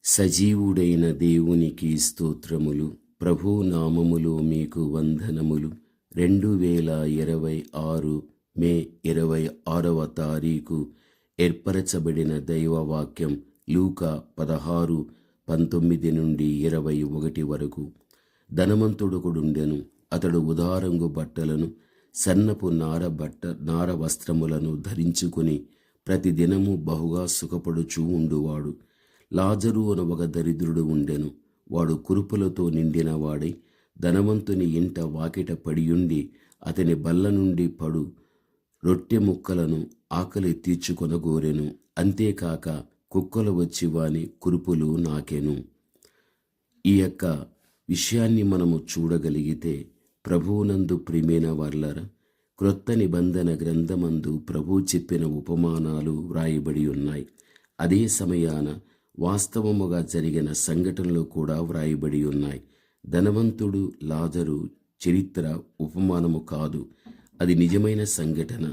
సజీవుడైన దేవునికి స్తోత్రములు. ప్రభు నామములో మీకు వందనములు. 2026 మే 26వ తారీఖు ఏర్పరచబడిన దైవవాక్యం లూకా 16:19 నుండి 21 వరకు. ధనవంతుడొకడుండెను. అతడు ఉదారంగు బట్టలను, సన్నపు నార వస్త్రములను ధరించుకుని ప్రతిదినము బహుగా సుఖపడుచూ ఉండువాడు. లాజరు అను ఒక దరిద్రుడు ఉండెను. వాడు కురుపులతో నిండిన వాడై ధనవంతుని ఇంట వాకిట పడియుండి అతని బల్ల నుండి పడు రొట్టె ముక్కలను ఆకలి తీర్చుకొనగోరెను. అంతేకాక కుక్కలు వచ్చి వాని కురుపులు నాకెను. ఈ యొక్క విషయాన్ని మనము చూడగలిగితే, ప్రభువునందు ప్రియమైన వారలారా, క్రొత్త నిబంధన గ్రంథమందు ప్రభు చెప్పిన ఉపమానాలు వ్రాయబడి ఉన్నాయి. అదే సమయాన వాస్తవముగా జరిగిన సంఘటనలు కూడా వ్రాయబడి ఉన్నాయి. ధనవంతుడు లాజరు చరిత్ర ఉపమానము కాదు, అది నిజమైన సంఘటన.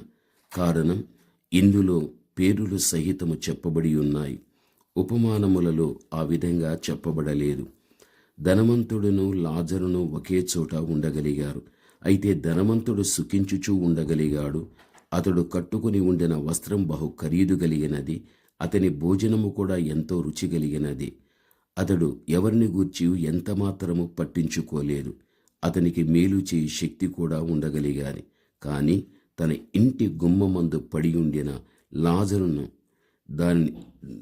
కారణం, ఇందులో పేరులు సహితము చెప్పబడి ఉన్నాయి. ఉపమానములలో ఆ విధంగా చెప్పబడలేదు. ధనవంతుడును లాజరును ఒకే చోట ఉండగలిగారు. అయితే ధనవంతుడు సుఖించుచూ ఉండగలిగాడు. అతడు కట్టుకుని ఉండిన వస్త్రం బహు ఖరీదు కలిగినది. అతని భోజనము కూడా ఎంతో రుచి కలిగినది. అతడు ఎవరిని గూర్చి ఎంత మాత్రము పట్టించుకోలేదు. అతనికి మేలు చేయి శక్తి కూడా ఉండగలిగాని. కానీ తన ఇంటి గుమ్మమందు పడి ఉండిన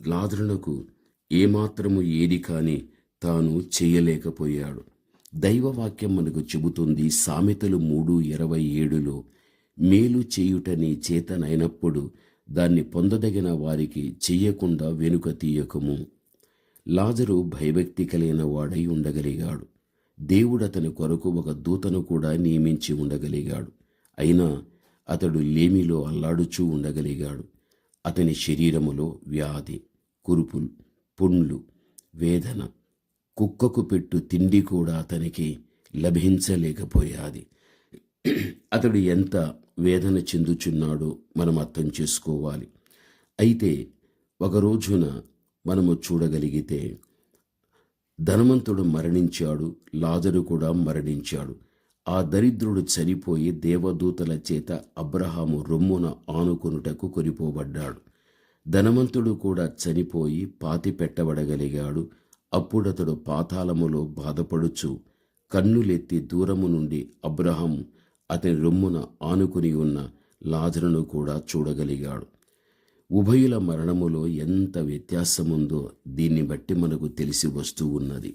లాజరునకు ఏమాత్రము ఏది కానీ తాను చేయలేకపోయాడు. దైవవాక్యం మనకు చెబుతుంది, సామెతలు 3:27లో, మేలు చేయుట నీ చేతనైనప్పుడు దాన్ని పొందదగిన వారికి చెయ్యకుండా వెనుక తీయకము. లాజరు భయభక్తి కలిగిన వాడై ఉండగలిగాడు. దేవుడు అతని కొరకు ఒక దూతను కూడా నియమించి ఉండగలిగాడు. అయినా అతడు లేమిలో అల్లాడుచూ ఉండగలిగాడు. అతని శరీరములో వ్యాధి, కురుపులు, పుండ్లు, వేదన, కుక్కకు పెట్టు తిండి కూడా అతనికి లభించలేకపోయాది. అతడు ఎంత వేదన చెందుచున్నాడో మనం అర్థం చేసుకోవాలి. అయితే ఒక రోజున మనము చూడగలిగితే, ధనవంతుడు మరణించాడు, లాజరు కూడా మరణించాడు. ఆ దరిద్రుడు చనిపోయి దేవదూతల చేత అబ్రహాము రొమ్మున ఆనుకొనుటకు కొనిపోబడ్డాడు. ధనవంతుడు కూడా చనిపోయి పాతి పెట్టబడగలిగాడు. అప్పుడతడు పాతాళములో బాధపడుచు కన్నులెత్తి దూరము నుండి అబ్రహాము అతని రొమ్మున ఆనుకుని ఉన్న లాజరును కూడా చూడగలిగాడు. ఉభయుల మరణములో ఎంత వ్యత్యాసముందో దీన్ని బట్టి మనకు తెలిసి వస్తూ ఉన్నది.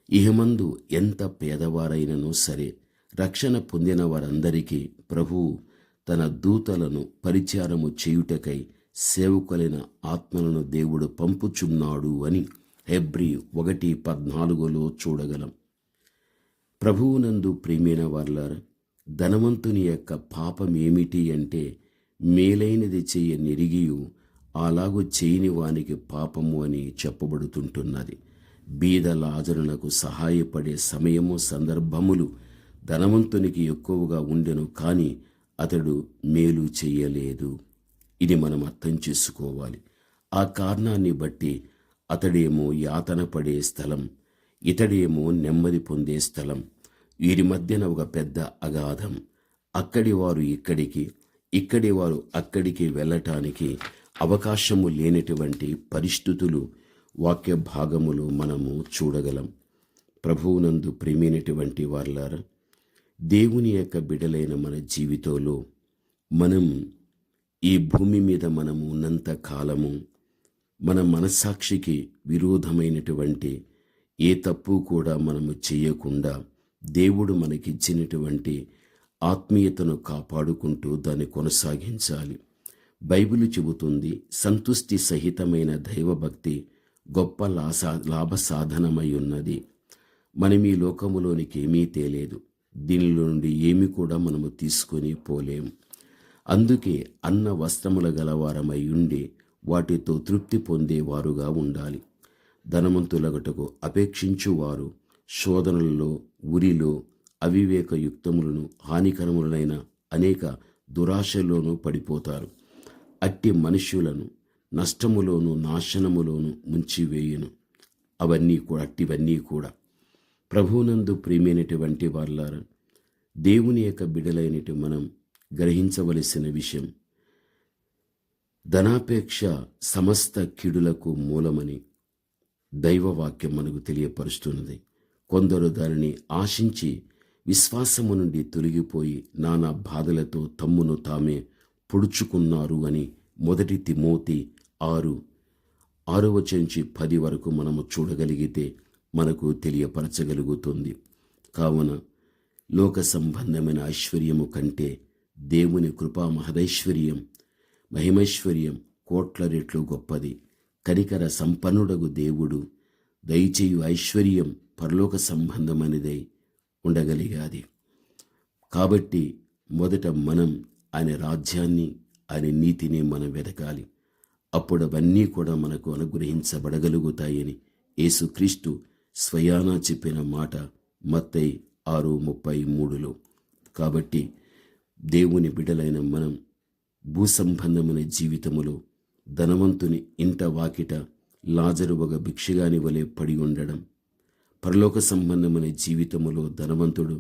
ఇహమందు ఎంత పేదవారైనను సరే, రక్షణ పొందిన వారందరికీ ప్రభువు తన దూతలను పరిచారము చేయుటకై సేవకులైన ఆత్మలను దేవుడు పంపుచున్నాడు అని హెబ్రీ 1:14లో చూడగలం. ప్రభువునందు ప్రియమైన వారలారా, ధనవంతుని యొక్క పాపం ఏమిటి అంటే, మేలైనది చెయ్య నెరిగియు అలాగూ చేయని వానికి పాపము అని చెప్పబడుతుంటున్నది. బీద లాజరునకు సహాయపడే సమయము, సందర్భములు ధనవంతునికి ఎక్కువగా ఉండెను, కానీ అతడు మేలు చెయ్యలేదు. ఇది మనం అర్థం చేసుకోవాలి. ఆ కారణాన్ని బట్టి అతడేమో యాతన పడే స్థలం, ఇతడేమో నెమ్మది పొందే స్థలం. వీరి మధ్యన ఒక పెద్ద అగాధం. అక్కడి వారు ఇక్కడికి, ఇక్కడి వారు అక్కడికి వెళ్ళటానికి అవకాశము లేనటువంటి పరిస్థితులు వాక్య భాగములు మనము చూడగలం. ప్రభువునందు ప్రియమైనటువంటి వారలారా, దేవుని యొక్క బిడ్డలైన మన జీవితంలో మనం ఈ భూమి మీద మనము ఉన్నంత కాలము మన మనస్సాక్షికి విరోధమైనటువంటి ఏ తప్పు కూడా మనము చేయకుండా దేవుడు మనకిచ్చినటువంటి ఆత్మీయతను కాపాడుకుంటూ దాన్ని కొనసాగించాలి. బైబిలు చెబుతుంది, సంతుష్టి సహితమైన దైవభక్తి గొప్ప లాభ సాధనమై ఉన్నది. మనం ఈ లోకములోనికి ఏమీ తేలేదు. దీనిలో నుండి ఏమి కూడా మనము తీసుకొని పోలేము. అందుకే అన్న వస్త్రముల గలవారమై ఉండి వాటితో తృప్తి పొందేవారుగా ఉండాలి. ధనవంతులగటకు అపేక్షించువారు శోధనలలో, ఉరిలో, అవివేకయుక్తములను, హానికరములైన అనేక దురాశలోనూ పడిపోతారు. అట్టి మనుష్యులను నష్టములోను, నాశనములోను ముంచివేయును. అట్టివన్నీ కూడా ప్రభువునందు ప్రియమైనటువంటి వాళ్ళారా, దేవుని యొక్క బిడలైనటి మనం గ్రహించవలసిన విషయం, ధనాపేక్ష సమస్త కీడులకు మూలమని దైవవాక్యం మనకు తెలియపరుస్తున్నది. కొందరు దానిని ఆశించి విశ్వాసము నుండి తొలగిపోయి నానా బాధలతో తమ్మును తామే పొడుచుకున్నారు అని 1 తిమోతి 6:6-10 వరకు మనము చూడగలిగితే మనకు తెలియపరచగలుగుతుంది. కావున లోక సంబంధమైన ఐశ్వర్యము కంటే దేవుని కృపా మహదైశ్వర్యం, మహిమైశ్వర్యం కోట్ల రెట్లు గొప్పది. కనికర సంపన్నుడగు దేవుడు దయచేయు ఐశ్వర్యం పరలోక సంబంధమైనదై ఉండగలిగాది. కాబట్టి మొదట మనం ఆయన రాజ్యాన్ని, ఆయన నీతిని మనం వెతకాలి. అప్పుడు అవన్నీ కూడా మనకు అనుగ్రహించబడగలుగుతాయని యేసుక్రీస్తు స్వయానా చెప్పిన మాట మత్తయి 6:33లో. కాబట్టి దేవుని బిడ్డలైన మనం భూసంబంధమైన జీవితములో ధనవంతుని ఇంట వాకిట లాజరు ఒక భిక్షగాని వలె పడి ఉండడం, పరలోక సంబంధమైన జీవితములో ధనవంతుడు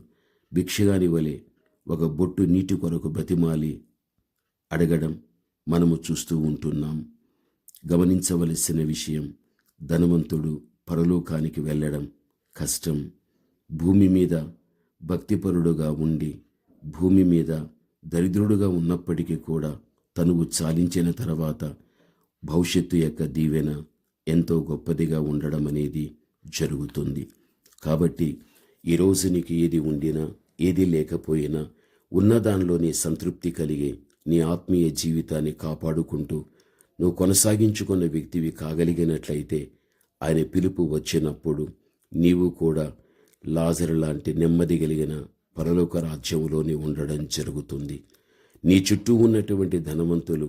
భిక్షగాని వలె ఒక బొట్టు నీటి కొరకు బ్రతిమాలి అడగడం మనము చూస్తూ ఉంటున్నాం. గమనించవలసిన విషయం, ధనవంతుడు పరలోకానికి వెళ్ళడం కష్టం. భూమి మీద భక్తిపరుడుగా ఉండి భూమి మీద దరిద్రుడుగా ఉన్నప్పటికీ కూడా తనువు చాలించిన తర్వాత భవిష్యత్తు యొక్క దీవెన ఎంతో గొప్పదిగా ఉండడం అనేది జరుగుతుంది. కాబట్టి ఈరోజు నీకు ఏది ఉండినా ఏది లేకపోయినా ఉన్నదానిలోని సంతృప్తి కలిగి నీ ఆత్మీయ జీవితాన్ని కాపాడుకుంటూ నువ్వు కొనసాగించుకున్న వ్యక్తివి కాగలిగినట్లయితే ఆయన పిలుపు వచ్చినప్పుడు నీవు కూడా లాజరు లాంటి నెమ్మది కలిగిన పరలోక రాజ్యంలోనే ఉండడం జరుగుతుంది. నీ చుట్టూ ఉన్నటువంటి ధనవంతులు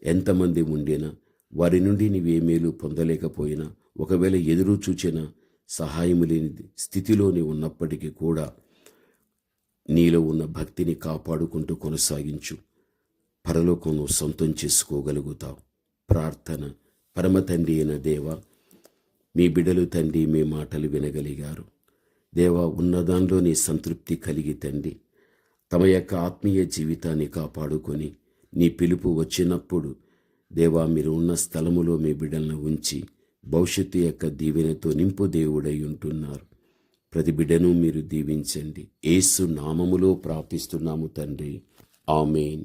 ఎంతమంది ఉండినా వారి నుండి నీవే మేలు పొందలేకపోయినా, ఒకవేళ ఎదురు చూచిన సహాయము లేని స్థితిలోని ఉన్నప్పటికీ కూడా నీలో ఉన్న భక్తిని కాపాడుకుంటూ కొనసాగించు. పరలోకం సొంతం చేసుకోగలుగుతావు. ప్రార్థన. పరమ తండ్రి అయిన దేవా, మీ బిడ్డలు తండ్రి మీ మాటలు వినగలిగారు. దేవా, ఉన్నదానిలో నీ సంతృప్తి కలిగి తండ్రి తమ యొక్క ఆత్మీయ జీవితాన్ని కాపాడుకొని నీ పిలుపు వచ్చినప్పుడు దేవా మీరు ఉన్న స్థలములో మీ బిడ్డలను ఉంచి భవిష్యత్తు యొక్క దీవెనతో నింపు దేవుడై ఉంటున్నారు. ప్రతి బిడ్డను మీరు దీవించండి. యేసు నామములో ప్రార్థిస్తున్నాము తండ్రి. ఆమేన్.